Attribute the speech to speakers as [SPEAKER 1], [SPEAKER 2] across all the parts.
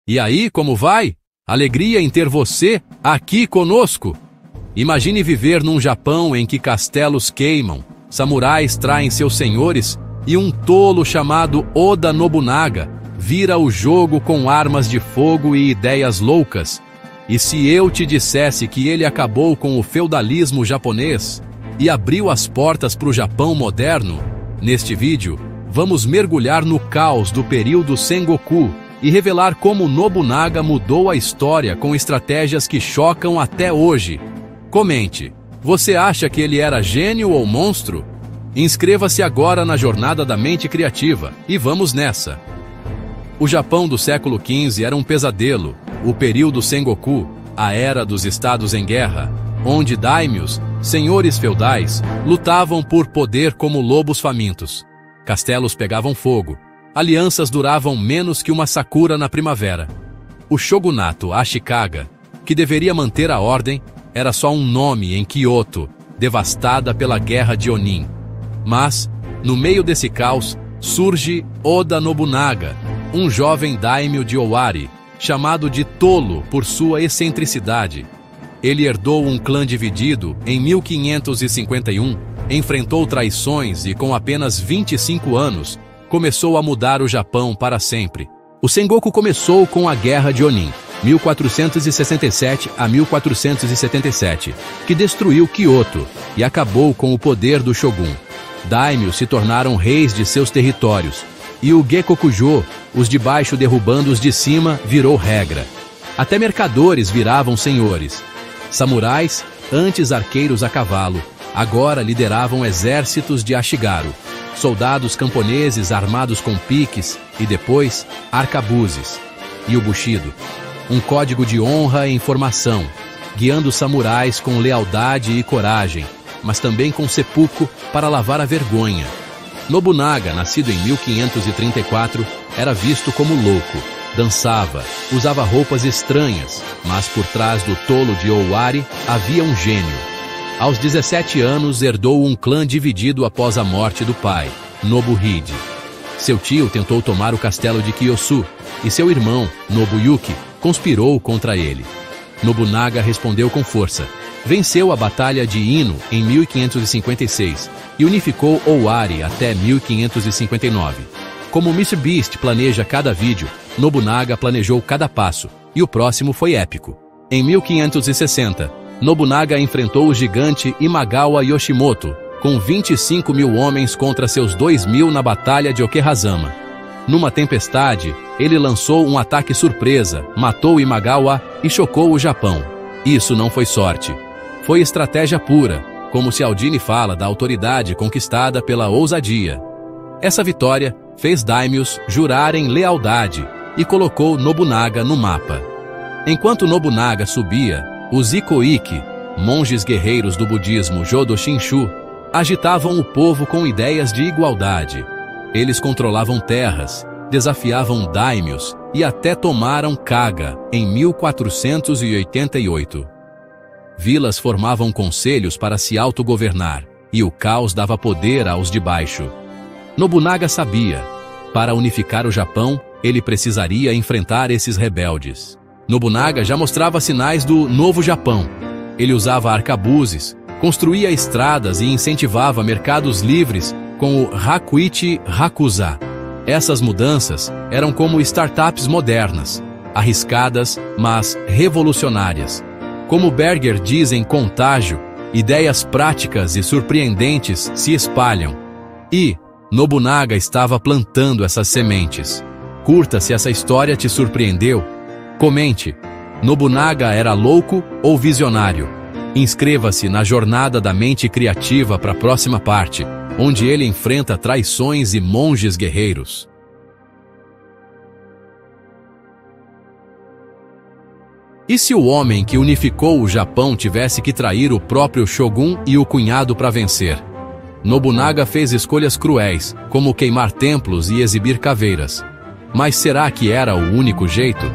[SPEAKER 1] E aí, como vai? Alegria em ter você aqui conosco. Imagine viver num Japão em que castelos queimam, samurais traem seus senhores e um tolo chamado Oda Nobunaga vira o jogo com armas de fogo e ideias loucas. E se eu te dissesse que ele acabou com o feudalismo japonês e abriu as portas para o Japão moderno? Neste vídeo, vamos mergulhar no caos do período Sengoku e revelar como Nobunaga mudou a história com estratégias que chocam até hoje. Comente, você acha que ele era gênio ou monstro? Inscreva-se agora na Jornada da Mente Criativa e vamos nessa! O Japão do século XV era um pesadelo, o período Sengoku, a era dos estados em guerra, onde daimyos, senhores feudais, lutavam por poder como lobos famintos. Castelos pegavam fogo, alianças duravam menos que uma sakura na primavera. O shogunato Ashikaga, que deveria manter a ordem, era só um nome em Kyoto, devastada pela Guerra de Onin. Mas, no meio desse caos, surge Oda Nobunaga, um jovem daimyo de Owari, chamado de tolo por sua excentricidade. Ele herdou um clã dividido em 1551, enfrentou traições e com apenas 25 anos, começou a mudar o Japão para sempre. O Sengoku começou com a Guerra de Onin, 1467 a 1477, que destruiu Kyoto e acabou com o poder do shogun. Daimyos se tornaram reis de seus territórios, e o Gekokujo, os de baixo derrubando os de cima, virou regra. Até mercadores viravam senhores. Samurais, antes arqueiros a cavalo, agora lideravam exércitos de Ashigaru, soldados camponeses armados com piques e depois arcabuzes. E o Bushido, um código de honra e informação, guiando samurais com lealdade e coragem, mas também com seppuku para lavar a vergonha. Nobunaga, nascido em 1534, era visto como louco, dançava, usava roupas estranhas, mas por trás do tolo de Owari havia um gênio. Aos 17 anos, herdou um clã dividido após a morte do pai, Nobuhide. Seu tio tentou tomar o castelo de Kiyosu, e seu irmão, Nobuyuki, conspirou contra ele. Nobunaga respondeu com força. Venceu a Batalha de Ino em 1556 e unificou Owari até 1559. Como MrBeast planeja cada vídeo, Nobunaga planejou cada passo, e o próximo foi épico. Em 1560, Nobunaga enfrentou o gigante Imagawa Yoshimoto, com 25 mil homens contra seus 2.000 na Batalha de Okehazama. Numa tempestade, ele lançou um ataque surpresa, matou Imagawa e chocou o Japão. Isso não foi sorte. Foi estratégia pura, como Cialdini fala da autoridade conquistada pela ousadia. Essa vitória fez daimyos jurarem lealdade e colocou Nobunaga no mapa. Enquanto Nobunaga subia, os Ikoiki, monges guerreiros do budismo Jodo Shinshu, agitavam o povo com ideias de igualdade. Eles controlavam terras, desafiavam daimyos e até tomaram Kaga em 1488. Vilas formavam conselhos para se autogovernar, e o caos dava poder aos de baixo. Nobunaga sabia, para unificar o Japão, ele precisaria enfrentar esses rebeldes. Nobunaga já mostrava sinais do Novo Japão. Ele usava arcabuzes, construía estradas e incentivava mercados livres com o Hakuichi Hakuza. Essas mudanças eram como startups modernas, arriscadas, mas revolucionárias. Como Berger diz em Contágio, ideias práticas e surpreendentes se espalham. E Nobunaga estava plantando essas sementes. Curta se essa história te surpreendeu. Comente, Nobunaga era louco ou visionário? Inscreva-se na Jornada da Mente Criativa para a próxima parte, onde ele enfrenta traições e monges guerreiros. E se o homem que unificou o Japão tivesse que trair o próprio shogun e o cunhado para vencer? Nobunaga fez escolhas cruéis, como queimar templos e exibir caveiras. Mas será que era o único jeito?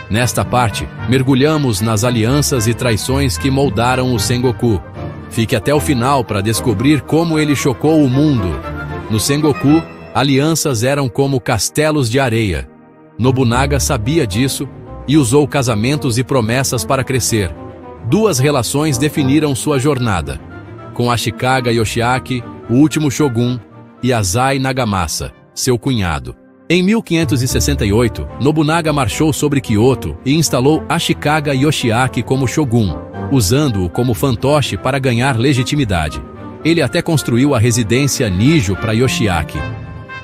[SPEAKER 1] Nesta parte, mergulhamos nas alianças e traições que moldaram o Sengoku. Fique até o final para descobrir como ele chocou o mundo. No Sengoku, alianças eram como castelos de areia. Nobunaga sabia disso e usou casamentos e promessas para crescer. Duas relações definiram sua jornada, com Ashikaga Yoshiaki, o último shogun, e Azai Nagamasa, seu cunhado. Em 1568, Nobunaga marchou sobre Kyoto e instalou Ashikaga Yoshiaki como shogun, usando-o como fantoche para ganhar legitimidade. Ele até construiu a residência Nijo para Yoshiaki.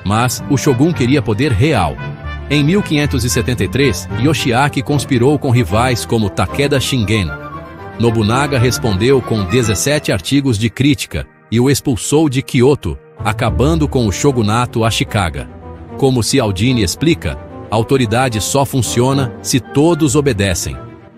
[SPEAKER 1] Mas o shogun queria poder real. Em 1573, Yoshiaki conspirou com rivais como Takeda Shingen. Nobunaga respondeu com 17 artigos de crítica e o expulsou de Kyoto, acabando com o shogunato Ashikaga. Como Cialdini explica, a autoridade só funciona se todos obedecem.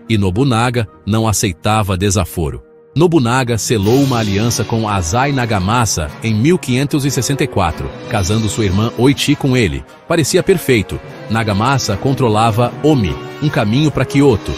[SPEAKER 1] E Nobunaga não aceitava desaforo. Nobunaga selou uma aliança com Azai Nagamasa em 1564, casando sua irmã Oichi com ele. Parecia perfeito. Nagamasa controlava Omi, um caminho para Kyoto.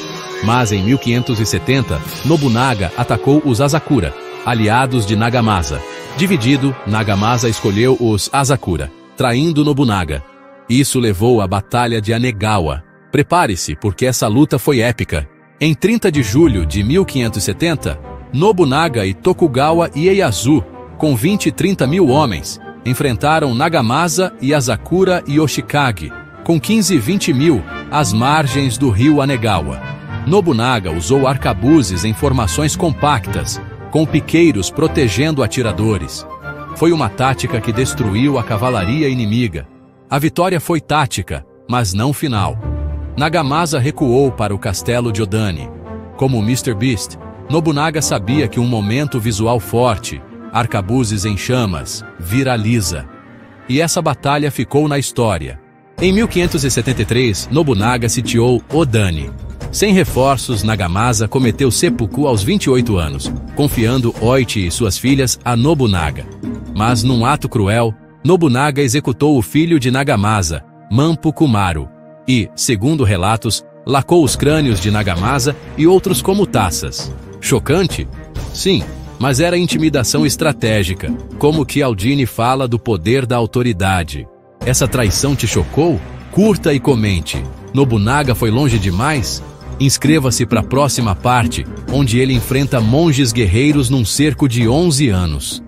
[SPEAKER 1] Mas em 1570, Nobunaga atacou os Asakura, aliados de Nagamasa. Dividido, Nagamasa escolheu os Asakura, traindo Nobunaga. Isso levou à Batalha de Anegawa. Prepare-se, porque essa luta foi épica. Em 30 de julho de 1570, Nobunaga e Tokugawa Ieyasu, com 20 e 30 mil homens, enfrentaram Nagamasa e Asakura Yoshikage, com 15 e 20 mil, às margens do rio Anegawa. Nobunaga usou arcabuzes em formações compactas, com piqueiros protegendo atiradores. Foi uma tática que destruiu a cavalaria inimiga. A vitória foi tática, mas não final. Nagamasa recuou para o castelo de Odani. Como Mr. Beast, Nobunaga sabia que um momento visual forte, arcabuzes em chamas, viraliza. E essa batalha ficou na história. Em 1573, Nobunaga sitiou Odani. Sem reforços, Nagamasa cometeu seppuku aos 28 anos, confiando Oichi e suas filhas a Nobunaga. Mas num ato cruel, Nobunaga executou o filho de Nagamasa, Mampu Kumaru, e, segundo relatos, lacou os crânios de Nagamasa e outros como taças. Chocante? Sim, mas era intimidação estratégica, como Cialdini fala do poder da autoridade. Essa traição te chocou? Curta e comente. Nobunaga foi longe demais? Inscreva-se para a próxima parte, onde ele enfrenta monges guerreiros num cerco de 11 anos.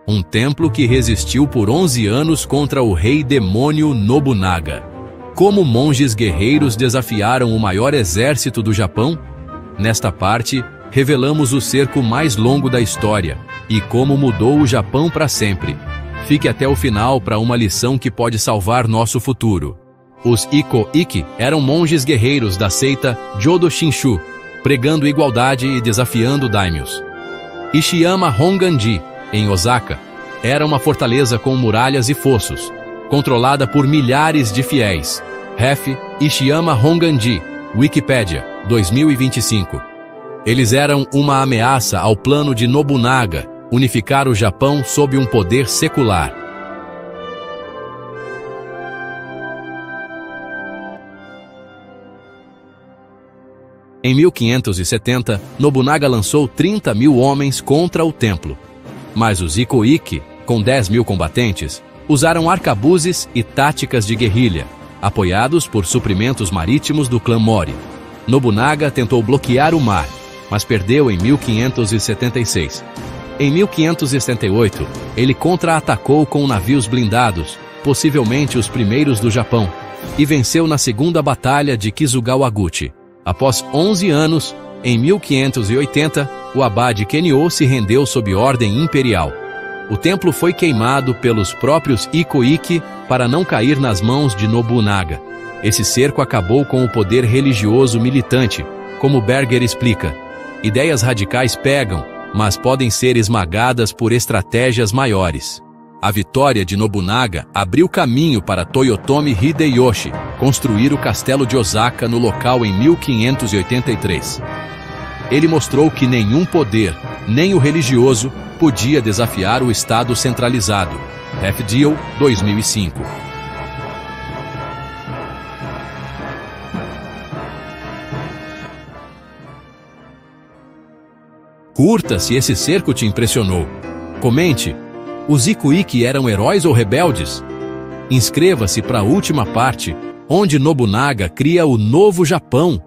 [SPEAKER 1] Um templo que resistiu por 11 anos contra o rei demônio Nobunaga. Como monges guerreiros desafiaram o maior exército do Japão? Nesta parte, revelamos o cerco mais longo da história e como mudou o Japão para sempre. Fique até o final para uma lição que pode salvar nosso futuro. Os Iko-Iki eram monges guerreiros da seita Jodo Shinshu, pregando igualdade e desafiando daimyos. Ishiyama Honganji, em Osaka, era uma fortaleza com muralhas e fossos, controlada por milhares de fiéis. Ref. Ishiyama Honganji, Wikipedia, 2025. Eles eram uma ameaça ao plano de Nobunaga, unificar o Japão sob um poder secular. Em 1570, Nobunaga lançou 30 mil homens contra o templo. Mas os Iko-Iki, com 10 mil combatentes, usaram arcabuzes e táticas de guerrilha, apoiados por suprimentos marítimos do clã Mori. Nobunaga tentou bloquear o mar, mas perdeu em 1576. Em 1578, ele contra-atacou com navios blindados, possivelmente os primeiros do Japão, e venceu na segunda batalha de Kizugawaguchi. Após 11 anos, em 1580, o abade Kenyo se rendeu sob ordem imperial. O templo foi queimado pelos próprios Iko-Iki para não cair nas mãos de Nobunaga. Esse cerco acabou com o poder religioso militante, como Berger explica. Ideias radicais pegam, mas podem ser esmagadas por estratégias maiores. A vitória de Nobunaga abriu caminho para Toyotomi Hideyoshi construir o castelo de Osaka no local em 1583. Ele mostrou que nenhum poder, nem o religioso, podia desafiar o Estado centralizado. FDL 2005. Curta se esse cerco te impressionou. Comente, os Ikuiki eram heróis ou rebeldes? Inscreva-se para a última parte, onde Nobunaga cria o novo Japão.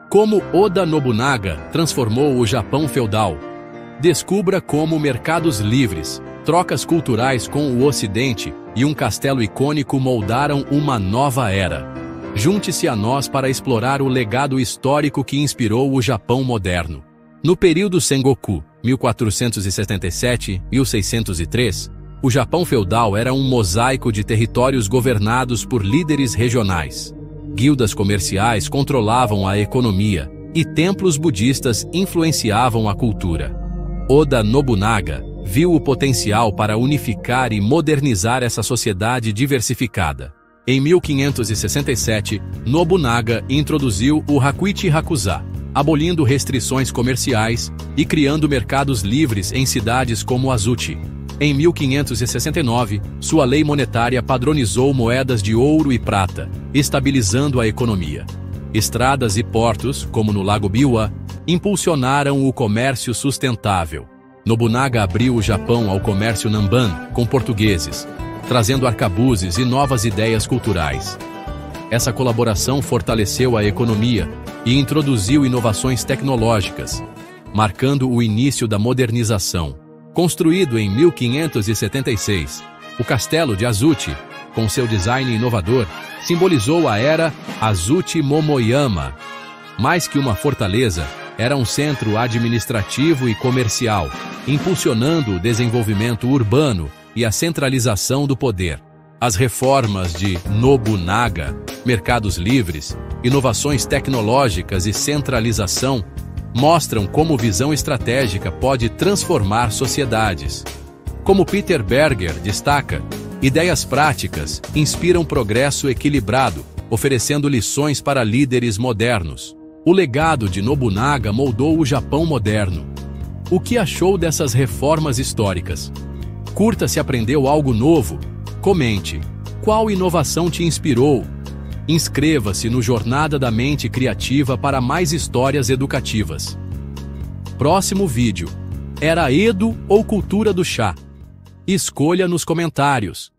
[SPEAKER 1] Como Oda Nobunaga transformou o Japão feudal. Descubra como mercados livres, trocas culturais com o Ocidente e um castelo icônico moldaram uma nova era. Junte-se a nós para explorar o legado histórico que inspirou o Japão moderno. No período Sengoku, 1477-1603, o Japão feudal era um mosaico de territórios governados por líderes regionais. Guildas comerciais controlavam a economia e templos budistas influenciavam a cultura. Oda Nobunaga viu o potencial para unificar e modernizar essa sociedade diversificada. Em 1567, Nobunaga introduziu o Hakuichi Hakuza, abolindo restrições comerciais e criando mercados livres em cidades como Azuchi. Em 1569, sua lei monetária padronizou moedas de ouro e prata, estabilizando a economia. Estradas e portos, como no Lago Biwa, impulsionaram o comércio sustentável. Nobunaga abriu o Japão ao comércio Namban com portugueses, trazendo arcabuzes e novas ideias culturais. Essa colaboração fortaleceu a economia e introduziu inovações tecnológicas, marcando o início da modernização. Construído em 1576, o castelo de Azuchi, com seu design inovador, simbolizou a era Azuchi Momoyama. Mais que uma fortaleza, era um centro administrativo e comercial, impulsionando o desenvolvimento urbano e a centralização do poder. As reformas de Nobunaga, mercados livres, inovações tecnológicas e centralização mostram como visão estratégica pode transformar sociedades. Como Peter Berger destaca, ideias práticas inspiram progresso equilibrado, oferecendo lições para líderes modernos. O legado de Nobunaga moldou o Japão moderno. O que achou dessas reformas históricas? Curta se aprendeu algo novo. Comente. Qual inovação te inspirou? Inscreva-se no Jornada da Mente Criativa para mais histórias educativas. Próximo vídeo. Era Edo ou cultura do chá? Escolha nos comentários.